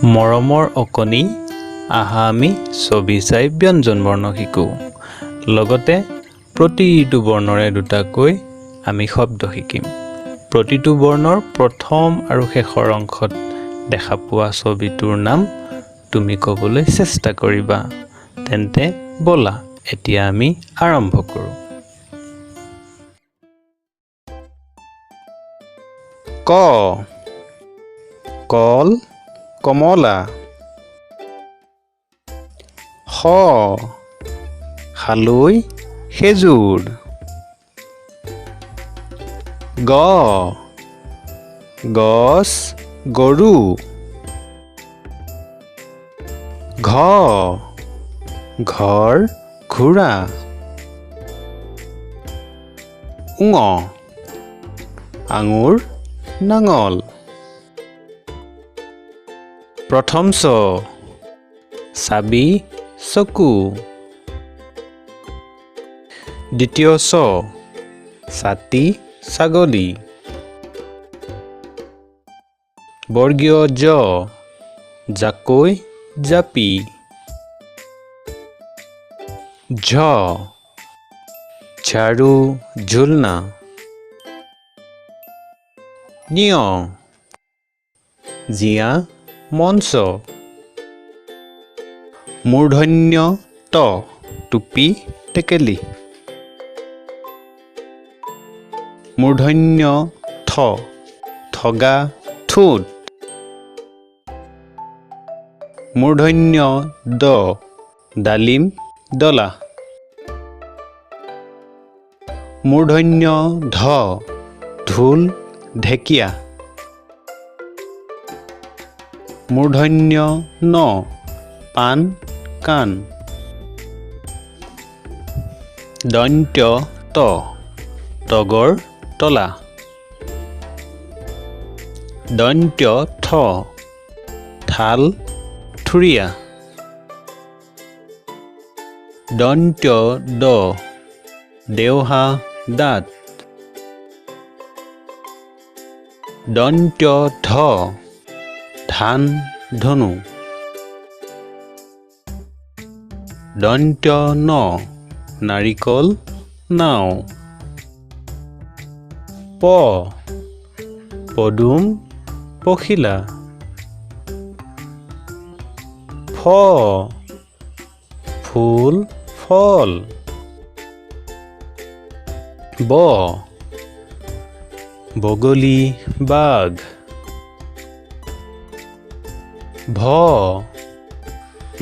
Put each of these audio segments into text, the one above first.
মৰমৰ অকণি আহা আমি ছবি চাই ব্যঞ্জন বৰ্ণ শিকোঁ। লগতে প্ৰতিটো বৰ্ণৰে দুটাকৈ আমি শব্দ শিকিম। প্ৰতিটো বৰ্ণৰ প্ৰথম আৰু শেষৰ অংশত দেখা পোৱা ছবিটোৰ নাম তুমি ক'বলৈ চেষ্টা কৰিবা। তেন্তে ব'লা এতিয়া আমি আৰম্ভ কৰোঁ। ক, কল, কমলা। খ, খালৈ, খেজুৰ। গ, গছ, গৰু। ঘ, ঘৰ, ঘোঁৰা। ঙ, আঙুৰ, নাঙল। প্ৰথম চ, চাবি, চকু। দ্বিতীয় চ, ছাতি, ছাগলী। বৰ্গীয় জ, জাকৈ, জাপি। ঝ, ঝাৰু, ঝুলনা। ঞ, জীয়া, মঞ্চ। মূৰ্ধন্য ত, টুপি, টেকেলি। মূৰ্ধন্য থ, ঠগা, ঠোঁট। মূৰ্ধন্য দ, ডালিম, ডলা। মূৰ্ধন্য ধ, ঢোল, ঢেকীয়া। মূৰ্ধন্য ন, পাণ, কাণ। দন্ত্য ত, তগৰ, তলা। দন্ত্য থ, থাল, থুৰিয়া। দন্ত্য দ, দেওহা, দাঁত। দন্ত্য ধ, ধান, ধনু। দন্ত্য ন, নাৰিকল, নাও। প, পদুম, পখিলা। ফ, ফুল, ফল। ব, বগলী, বাঘ। ভ,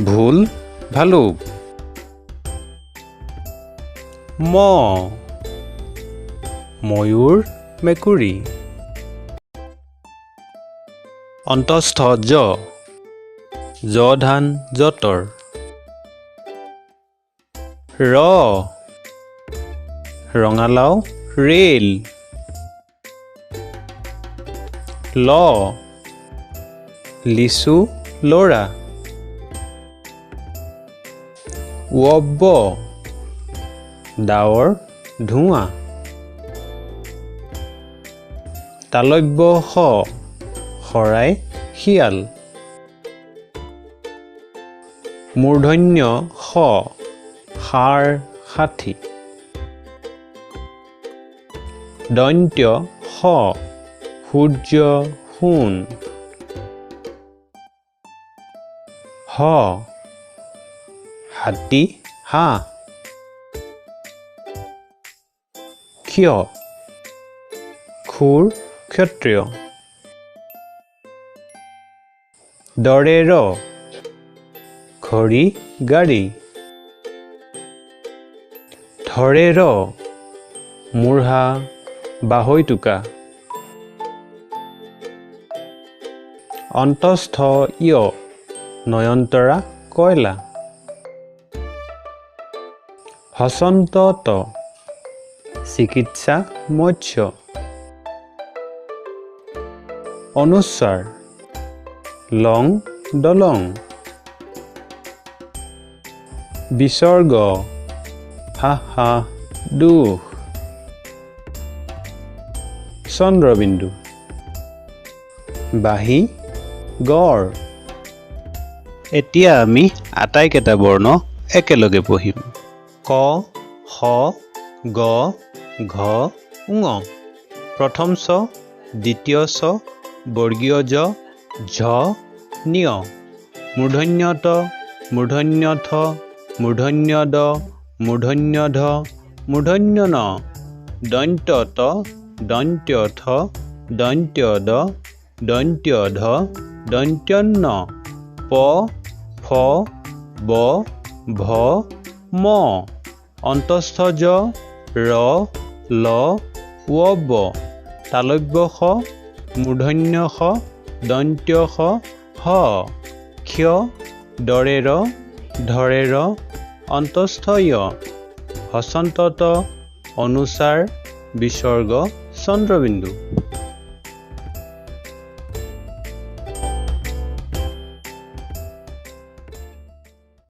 ভোল, ভালুক। ম, ময়ূৰ, মেকুৰী। অন্তস্থ জ, ধান, যঁতৰ। ৰ, ৰঙালাও, ৰেল। ল, লিচু, লৰা। ৱ, ডাৱৰ, ধোঁৱা। তালব্য শ, শৰাই, শিয়াল। মূৰ্ধন্য ষ, ষাঁড়, ষাঠি। দন্ত্য স, সূৰ্য, সোণ। হ, হাতী, হাঁহ। ক্ষ, খুৰ, ক্ষত্ৰিয়। দৰে ৰ, ঘড়ী, গাড়ী। ধৰে ৰ, মূঢ়া, বাঢ়ৈটোকা। অন্তস্থ য়, নয়নতৰা, কয়লা। হসন্ত ত, চিকিৎসা, মৎস্য। অনুস্বাৰ, লং, দলং। বিসৰ্গ, হাহা, দুখ। চন্দ্ৰবিন্দু, বাঁহী, গড়। এতিয়া আমি আটাইকেইটা বৰ্ণ একেলগে পঢ়িম। ক, খ, গ, ঘ, ঙ। প্ৰথম চ, দ্বিতীয় চ, বৰ্গীয় জ, ঝ, ঞ। মূৰ্ধন্য ত, মূৰ্ধন্য থ, মূৰ্ধন্য দ, মূৰ্ধন্য ধ, মূৰ্ধন্য ন। দন্ত্য ত, দন্ত্য থ, দন্ত্য দ, দন্ত্য ধ, দন্ত্য ন। প, ফ, ব, ভ, ম। অন্তস্থ জ, ৰ, ল, ৱ, ব। তালব্য শ, মূৰ্ধন্য ষ, দন্ত্য স, হ। ক্ষ, দৰে ৰ, ধৰে ৰ, অন্তস্থ য়। হচন্ত ত, অনুস্বাৰ, বিসৰ্গ, চন্দ্ৰবিন্দু।